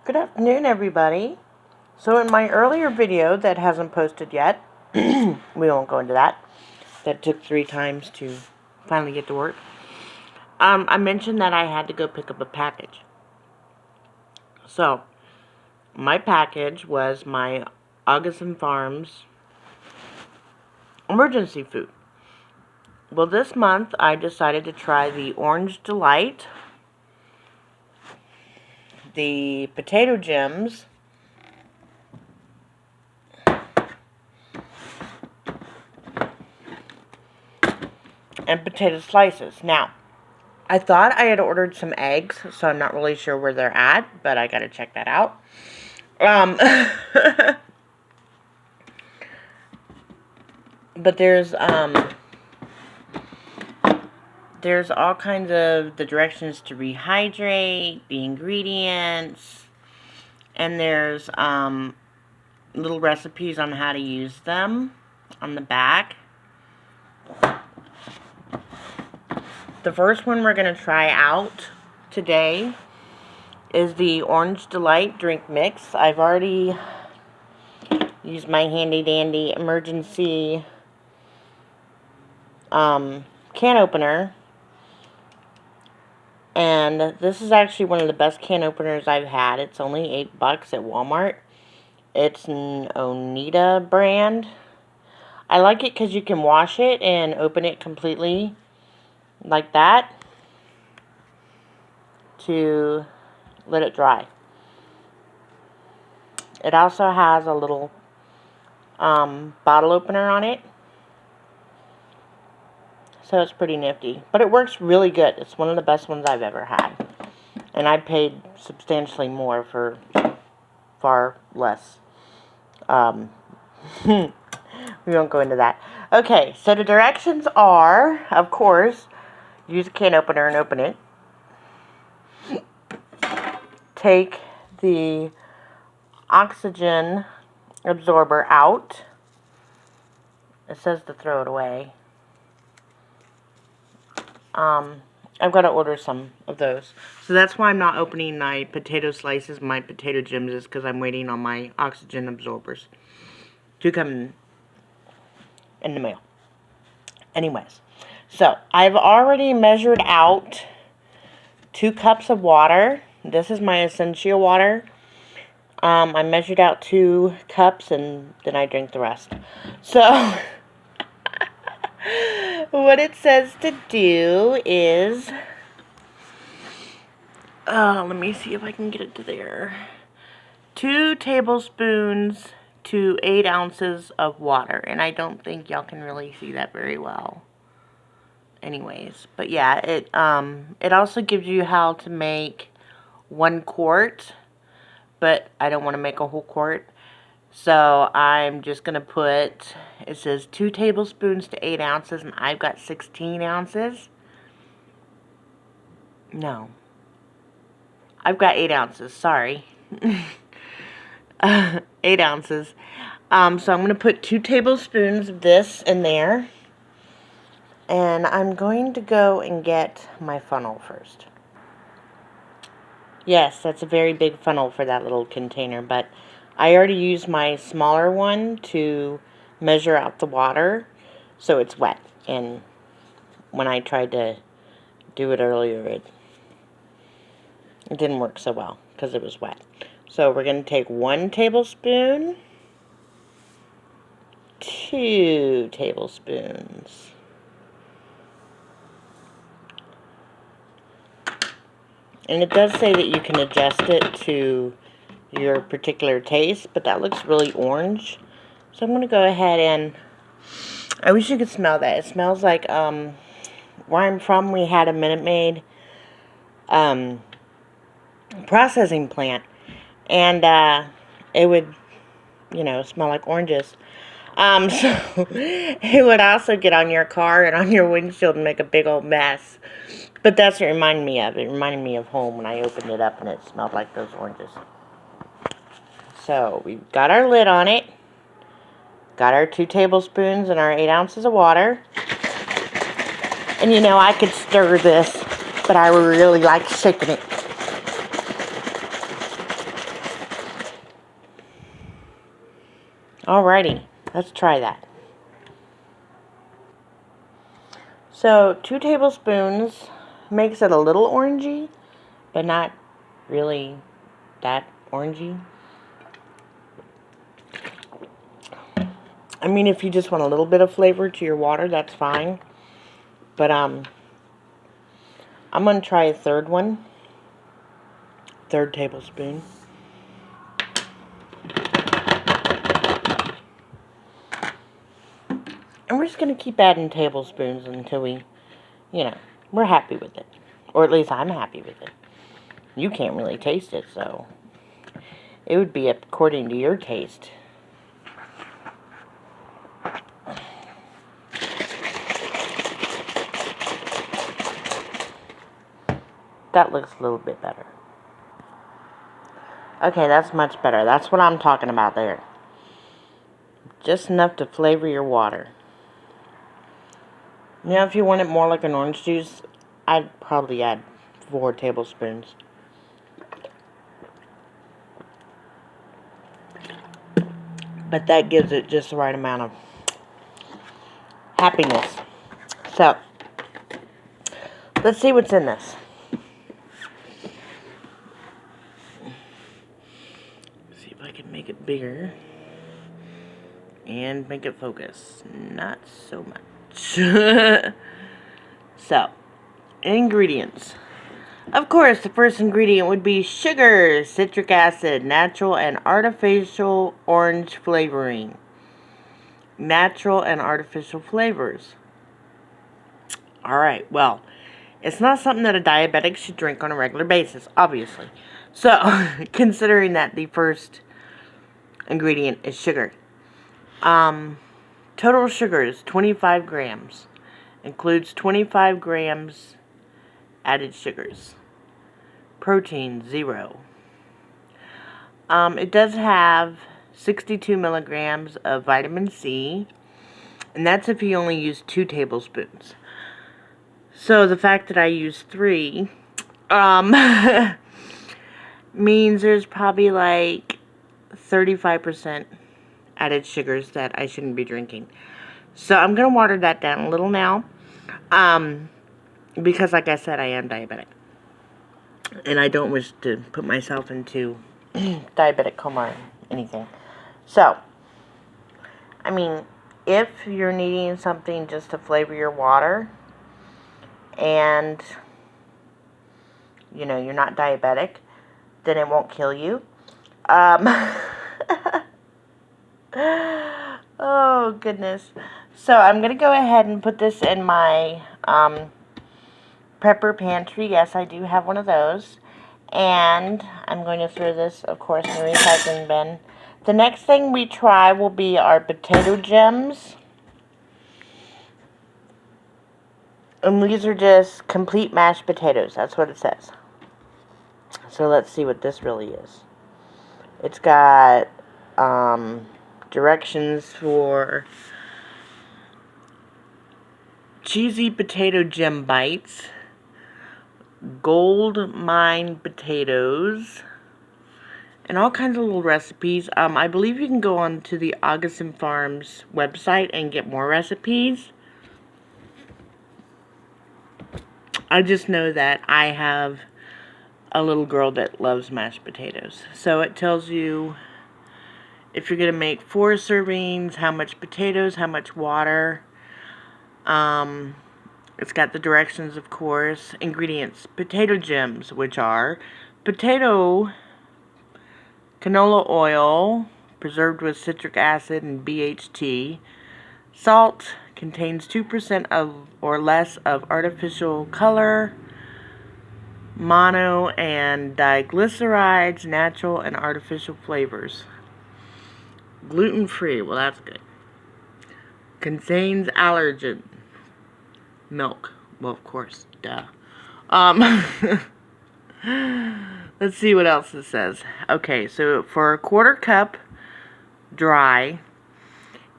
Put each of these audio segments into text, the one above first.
Good afternoon, everybody. So in my earlier video that hasn't posted yet, we won't go into that. That took 3 times to finally get to work. I mentioned that I had to go pick up a package. So, my package was my Auguson Farms emergency food. Well, this month I decided to try the Orange Delight, the potato gems, and potato slices. Now, I thought I had ordered some eggs, so I'm not really sure where they're at, but I gotta check that out. But there's all kinds of the directions to rehydrate, the ingredients, and there's little recipes on how to use them on the back. The first one we're going to try out today is the Orange Delight drink mix. I've already used my handy dandy emergency can opener, and this is actually one of the best can openers I've had. It's only $8 at Walmart. It's an Oneida brand. I like it because you can wash it and open it completely like that to let it dry. It also has a little bottle opener on it, so it's pretty nifty. But it works really good. It's one of the best ones I've ever had. And I paid substantially more for far less. We won't go into that. Okay, so the directions are, of course, use a can opener and open it. Take the oxygen absorber out. It says to throw it away. I've got to order some of those. So that's why I'm not opening my potato slices, my potato gems, is because I'm waiting on my oxygen absorbers to come in the mail. Anyways, so I've already measured out 2 cups of water. This is my essential water. I measured out 2 cups and then I drink the rest. So what it says to do is, let me see if I can get it to there. 2 tablespoons to 8 ounces of water. And I don't think y'all can really see that very well. Anyways, but yeah, it also gives you how to make 1 quart. But I don't want to make a whole quart. So I'm just going to put, it says 2 tablespoons to 8 ounces, and I've got 16 ounces. No. I've got 8 ounces, sorry. 8 ounces. So I'm going to put 2 tablespoons of this in there. And I'm going to go and get my funnel first. Yes, that's a very big funnel for that little container, but I already used my smaller one to measure out the water, so it's wet. And when I tried to do it earlier, it didn't work so well because it was wet. So we're going to take 1 tablespoon, 2 tablespoons. And it does say that you can adjust it to your particular taste, but that looks really orange. So I'm going to go ahead and, I wish you could smell that. It smells like, where I'm from, we had a Minute Maid processing plant. And it would, smell like oranges. So it would also get on your car and on your windshield and make a big old mess. But that's what it reminded me of. It reminded me of home when I opened it up and it smelled like those oranges. So we've got our lid on it. Got our 2 tablespoons and our 8 ounces of water. And I could stir this, but I really like shaking it. Alrighty, let's try that. So 2 tablespoons makes it a little orangey, but not really that orangey. I mean, if you just want a little bit of flavor to your water, that's fine. But I'm going to try a third tablespoon. And we're just going to keep adding tablespoons until we, we're happy with it. Or at least I'm happy with it. You can't really taste it, so it would be according to your taste. That looks a little bit better. Okay, that's much better. That's what I'm talking about there. Just enough to flavor your water. Now, if you want it more like an orange juice, I'd probably add 4 tablespoons. But that gives it just the right amount of happiness. So, let's see what's in this. See if I can make it bigger. And make it focus. Not so much. So, ingredients. Of course, the first ingredient would be sugar, citric acid, natural and artificial orange flavoring. Natural and artificial flavors. Alright, well, it's not something that a diabetic should drink on a regular basis, obviously. So, considering that the first ingredient is sugar. Total sugar is 25 grams. Includes 25 grams added sugars. Protein, 0. It does have 62 milligrams of vitamin C. And that's if you only use 2 tablespoons. So the fact that I use 3, means there's probably like 35% added sugars that I shouldn't be drinking. So I'm going to water that down a little now. Because like I said, I am diabetic. And I don't wish to put myself into diabetic coma or anything. So, I mean, if you're needing something just to flavor your water, and, you're not diabetic, then it won't kill you. Oh, goodness. So, I'm going to go ahead and put this in my prepper pantry. Yes, I do have one of those. And I'm going to throw this, of course, in the recycling bin. The next thing we try will be our potato gems. And these are just complete mashed potatoes. That's what it says. So let's see what this really is. It's got directions for cheesy potato gem bites, gold mine potatoes, and all kinds of little recipes. I believe you can go on to the Auguson Farms website and get more recipes. I just know that I have a little girl that loves mashed potatoes. So it tells you if you're going to make 4 servings, how much potatoes, how much water. It's got the directions, of course. Ingredients: potato gems, which are potato, canola oil, preserved with citric acid and BHT. Salt contains 2% of or less of artificial color, mono and diglycerides, natural and artificial flavors. Gluten-free, well, that's good. Contains allergen. Milk. Well, of course, duh. Let's see what else it says. Okay, so for a 1/4 cup dry,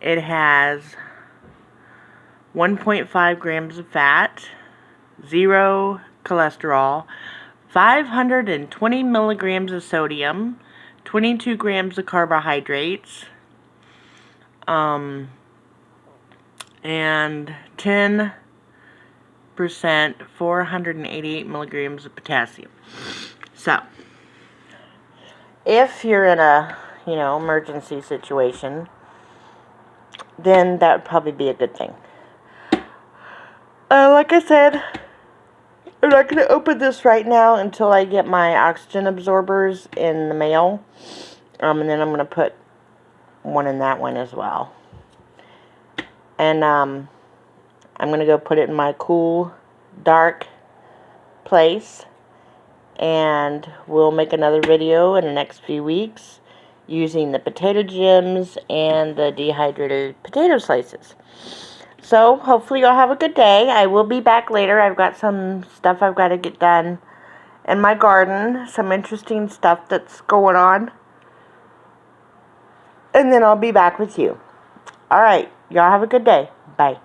it has 1.5 grams of fat, 0 cholesterol, 520 milligrams of sodium, 22 grams of carbohydrates, and 10% 488 milligrams of potassium. So, if you're in a, emergency situation, then that would probably be a good thing. Like I said, I'm not going to open this right now until I get my oxygen absorbers in the mail. And then I'm going to put one in that one as well. And I'm going to go put it in my cool, dark place. And we'll make another video in the next few weeks using the potato gems and the dehydrated potato slices. So, hopefully y'all have a good day. I will be back later. I've got some stuff I've got to get done in my garden. Some interesting stuff that's going on. And then I'll be back with you. Alright, y'all have a good day. Bye.